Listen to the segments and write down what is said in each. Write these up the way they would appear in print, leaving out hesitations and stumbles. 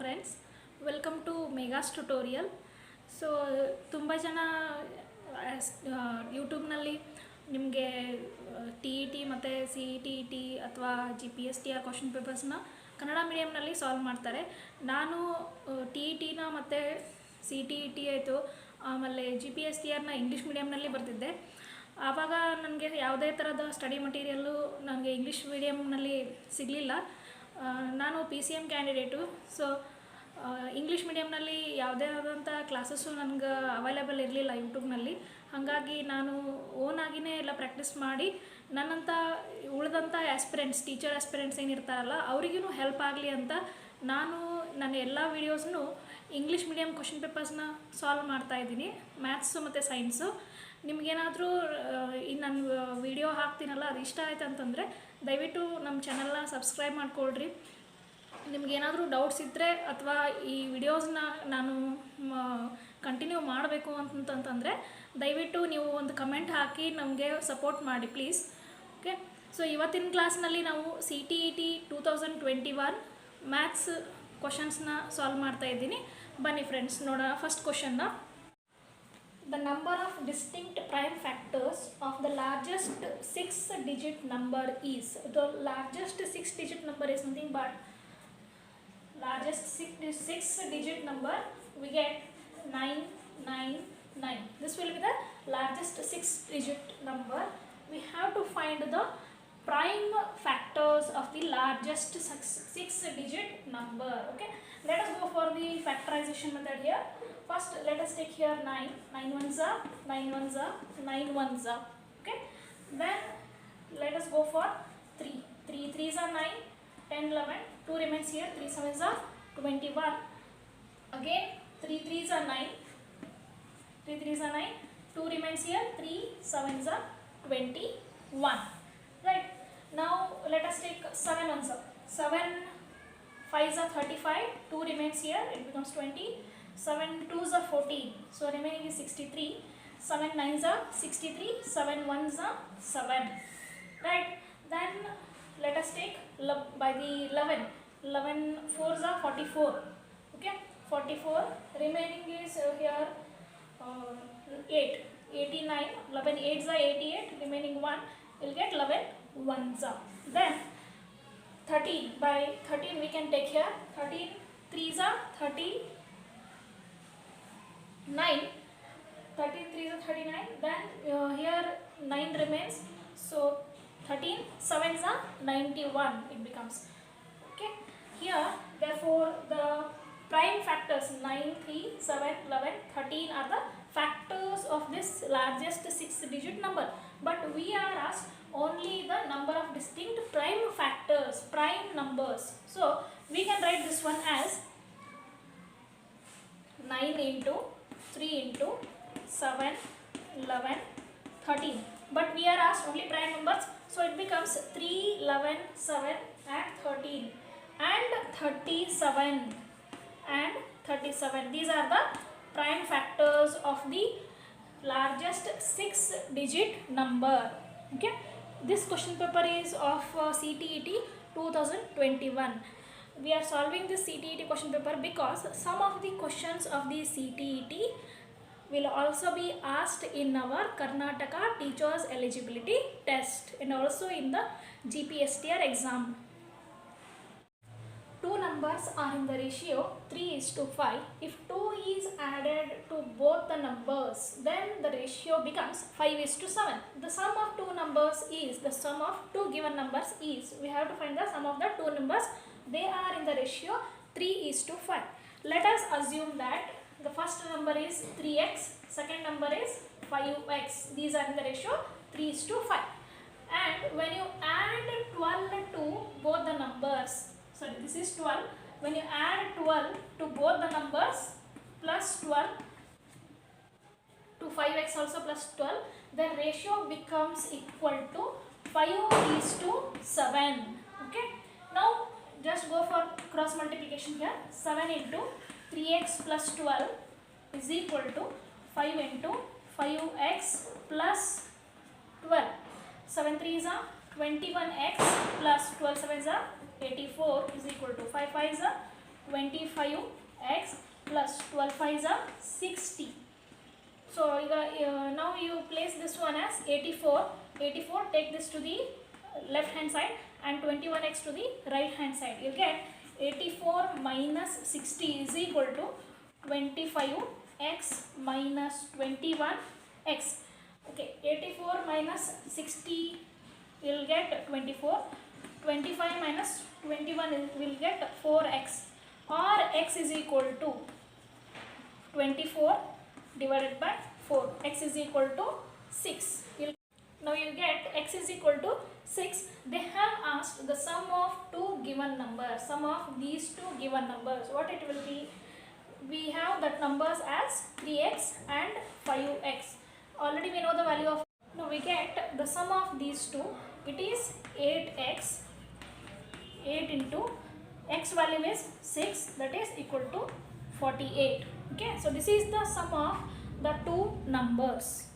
friends, welcome to Mega's tutorial. So ತುಂಬ ಜನ ಯೂಟ್ಯೂಬ್ನಲ್ಲಿ ನಿಮಗೆ ಟಿ ಇ ಟಿ ಮತ್ತು C E T E T ಅಥವಾ GPSTR ಕ್ವಶನ್ ಪೇಪರ್ಸ್ನ ಕನ್ನಡ ಮೀಡಿಯಮ್ನಲ್ಲಿ ಸಾಲ್ವ್ ಮಾಡ್ತಾರೆ. ನಾನು ಟಿ ಇ ಟಿನ ಮತ್ತು ಸಿ ಟಿ ಇ ಟಿ ಆಯಿತು, ಆಮೇಲೆ GPSTRನ ಇಂಗ್ಲೀಷ್ ಮೀಡಿಯಮ್ನಲ್ಲಿ ಬರ್ತಿದ್ದೆ. ಆವಾಗ ನನಗೆ ಯಾವುದೇ ಥರದ ಸ್ಟಡಿ ಮಟೀರಿಯಲ್ಲು ನನಗೆ ಇಂಗ್ಲೀಷ್ ಮೀಡಿಯಮ್ನಲ್ಲಿ ಸಿಗಲಿಲ್ಲ. ನಾನು PCM ಕ್ಯಾಂಡಿಡೇಟು. ಸೊ ಇಂಗ್ಲೀಷ್ ಮೀಡಿಯಮ್ನಲ್ಲಿ ಯಾವುದೇ ಆದಂಥ ಕ್ಲಾಸಸ್ಸು ನನಗೆ ಅವೈಲೇಬಲ್ ಇರಲಿಲ್ಲ ಯೂಟ್ಯೂಬ್ನಲ್ಲಿ. ಹಾಗಾಗಿ ನಾನು ಓನಾಗಿಯೇ ಎಲ್ಲ ಪ್ರಾಕ್ಟೀಸ್ ಮಾಡಿ ನನ್ನಂಥ ಉಳಿದಂಥ ಆಸ್ಪಿರೆಂಟ್ಸ್, ಟೀಚರ್ ಆಸ್ಪಿರೆಂಟ್ಸ್ ಏನಿರ್ತಾರಲ್ಲ ಅವರಿಗೂ ಹೆಲ್ಪ್ ಆಗಲಿ ಅಂತ ನಾನು ನನ್ನ ಎಲ್ಲ ವೀಡಿಯೋಸ್ನು ಇಂಗ್ಲೀಷ್ ಮೀಡಿಯಮ್ ಕ್ವಶನ್ ಪೇಪರ್ಸ್ನ ಸಾಲ್ವ್ ಮಾಡ್ತಾಯಿದ್ದೀನಿ, ಮ್ಯಾಥ್ಸು ಮತ್ತು ಸೈನ್ಸು. ನಿಮಗೇನಾದರೂ ನಾನು ವಿಡಿಯೋ ಹಾಕ್ತೀನಲ್ಲ ಅದು ಇಷ್ಟ ಆಯ್ತು ಅಂತಂದರೆ ದಯವಿಟ್ಟು ನಮ್ಮ ಚಾನಲ್ನ ಸಬ್ಸ್ಕ್ರೈಬ್ ಮಾಡ್ಕೊಳ್ರಿ. ನಿಮಗೇನಾದರೂ ಡೌಟ್ಸ್ ಇದ್ದರೆ ಅಥವಾ ಈ ವಿಡಿಯೋಸ್ನ ನಾನು ಕಂಟಿನ್ಯೂ ಮಾಡಬೇಕು ಅಂತಂತಂದರೆ ದಯವಿಟ್ಟು ನೀವು ಒಂದು ಕಮೆಂಟ್ ಹಾಕಿ ನಮಗೆ ಸಪೋರ್ಟ್ ಮಾಡಿ ಪ್ಲೀಸ್. ಓಕೆ, ಸೊ ಇವತ್ತಿನ ಕ್ಲಾಸ್ನಲ್ಲಿ ನಾವು CTET 2021 ಮ್ಯಾಥ್ಸ್ ಕ್ವಶನ್ಸ್ನ ಸಾಲ್ವ್ ಮಾಡ್ತಾಯಿದ್ದೀನಿ. ಬನ್ನಿ ಫ್ರೆಂಡ್ಸ್ ನೋಡೋಣ. ಫಸ್ಟ್ ಕ್ವಶನ್ನ, the number of distinct prime factors of the largest 6-digit number is. The largest 6-digit number is nothing but largest 6-digit number we get 999. This will be the largest 6-digit number. We have to find the prime factors of the largest 6-digit number. Okay, let us go for the factorization method here. First let us take here 9, 9 ones are 9 ones are 9 ones are. Okay, then let us go for 3, 3 3s are 9, 10 11, 2 remains here, 3 7s are 21. Again 3 3s are 9, 3 3s are 9, 2 remains here, 3 7s are 21. Right, now let us take 7 ones are 7 5s are 35, 2 remains here, it becomes 20. 7 2s are 14, so remaining is 63. 7 9s are 63, 7 1s are 7. Right, then let us take by the 11 4s are 44. Okay, 44, remaining is here 8 89, 11 8s are 88, remaining 1, we'll get 11 1s are. Then 13, by 13 we can take here 13 3s are 30, 9, 33 is 39, then here 9 remains, so 13 7s are 91 it becomes. Okay, here therefore the prime factors 9 3 7 11 13 are the factors of this largest 6-digit number, but we are asked only the number of distinct prime factors, prime numbers. So we can write this one as 9 into 3 into 7 11 13, but we are asked only prime numbers, so it becomes 3 11 7 and 13 and 37 and 37. These are the prime factors of the largest 6-digit number. Okay, this question paper is of CTET 2021. We are solving this CTET question paper because some of the questions of the CTET will also be asked in our Karnataka Teachers Eligibility Test and also in the GPSTR exam. Two numbers are in the ratio 3:5. If 2 is added to both the numbers, then the ratio becomes 5:7. The sum of two numbers is, the sum of two given numbers is, we have to find the sum of the two numbers. They are in the ratio 3:5. Let us assume that the first number is 3x, second number is 5x. These are in the ratio 3:5. And when you add 12 to both the numbers, sorry, this is 12. When you add 12 to both the numbers plus 12 to 5x also plus 12, then ratio becomes equal to 5:7. Okay, now just go for cross multiplication here. 7 into 3x plus 12 is equal to 5 into 5x plus 12. 7 3s are 21x plus 12 7s are 84 is equal to 5 5s are 25x plus 12 5s are 60. So now you place this one as 84. Take this to the left hand side and 21x to the right hand side. You get 84 minus 60 is equal to 25x minus 21x. Okay, 84 minus 60 will get 24. 25 minus 21 will get 4x, or x is equal to 24 divided by 4. X is equal to 6. Now you get x is equal to 6. They have asked the sum of two given numbers. Sum of these two given numbers. What it will be? We have that numbers as 3x and 5x. Already we know the value of. Now we get the sum of these two. It is 8x. 8 into x value is 6, that is equal to 48. Okay, so this is the sum of the two numbers.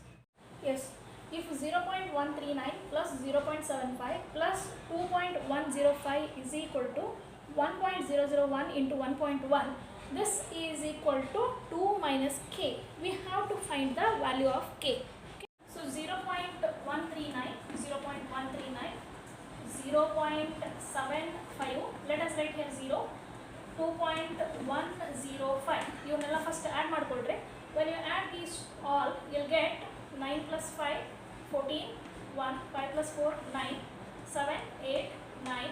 Yes, if 0.139 plus 0.75 plus 2.105 is equal to 1.001 into 1.1, this is equal to 2 minus k. We have to find the value of k. Okay. So 0.139, 0.75, let us write here 0, 2.105. You will first add madkodre. When you add these all, you will get 9 plus 5, 14, 1, 5 plus 4, 9, 7, 8, 9,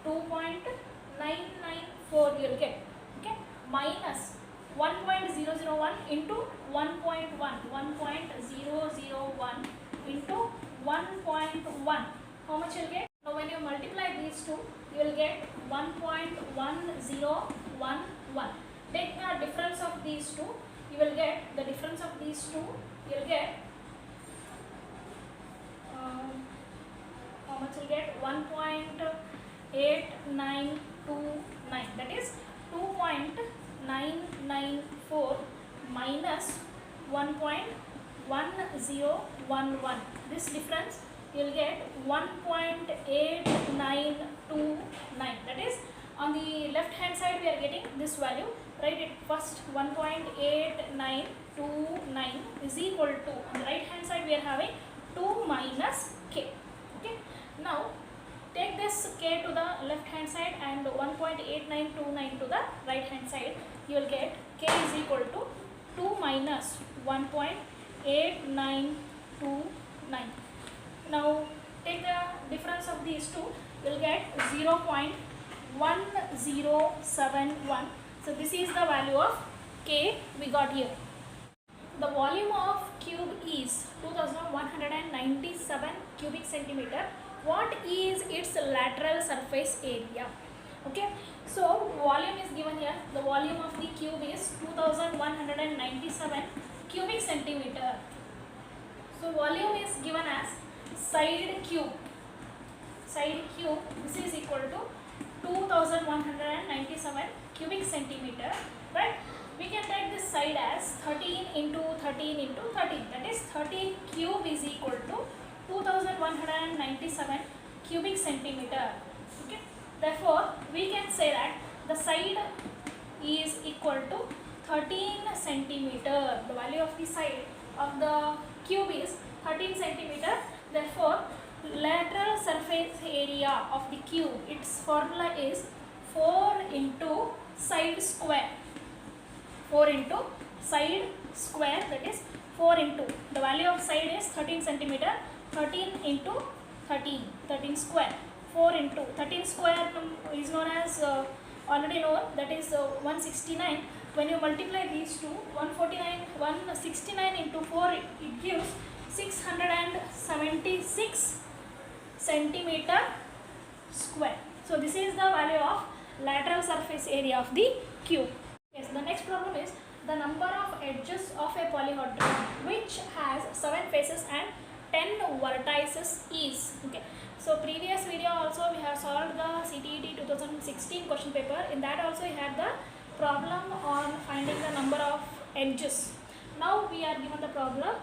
2.994 you will get. Okay, minus 1.001 into 1.1, 1.001 into 1.1. How much you will get? Now when you multiply these two, you will get 1.1011. Take the difference of these two. You will get the difference of these two. You will get how much you will get? 1.8929. That is 2.994 minus 1.1011. This difference you will get 1.8929. That is, on the left hand side we are getting this value. Write it first. 1.8929 is equal to, on the right hand side we are having 2 minus k. Okay. Now take this k to the left hand side and 1.8929 to the right hand side. You will get k is equal to 2 minus 1.8929. Now take the difference of these two. You will get 0.1071. So this is the value of k we got here. The volume of cube is 2197 cubic centimeter. What is its lateral surface area? Okay, so volume is given here. The volume of the cube is 2197 cubic centimeter. So volume is given as side cube. Side cube, this is equal to 2197 cubic centimeter, right? We can take this side as 13 into 13 into 13. That is 13 cube is equal to 2197 cubic centimeter. Okay. Therefore, we can say that the side is equal to 13 centimeter. The value of the side of the cube is 13 centimeter. Therefore, lateral surface area of the cube, its formula is 4 into side square. 4 into side square, that is 4 into, the value of side is 13 centimeter, 13 into 13, 13 square, 4 into 13 square is known as already known, that is 169. When you multiply these two, 169 into 4, it gives 676 centimeter square. So this is the value of lateral surface area of the cube. Yes, the next problem is the number of edges of a polyhedron which has 7 faces and 10 vertices is. Okay. So previous video also we have solved the CTET 2016 question paper. In that also we had the problem on finding the number of edges. Now we are given the problem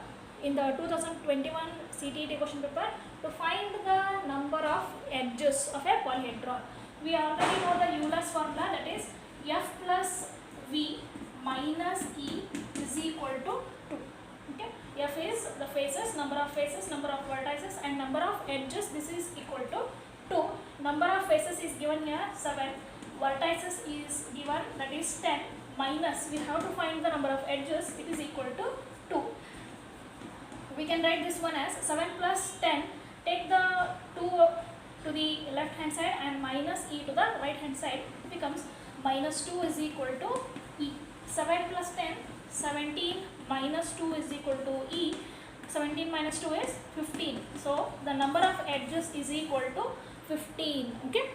in the 2021 CTET question paper to find the number of edges of a polyhedron. We already know the Euler's formula, that is F plus V minus E is equal to 2. Okay, F is the faces, number of vertices, and number of edges. This is equal to 2. Number of faces is given here 7. Vertices is given, that is 10, minus we have to find the number of edges. It is equal to 2. We can write this one as 7 plus 10. Take the 2 to the left hand side and minus E to the right hand side. It becomes minus 2 is equal to E. 7 plus 10, 17 minus 2 is equal to E. 17 minus 2 is 15. So the number of edges is equal to 15. Okay.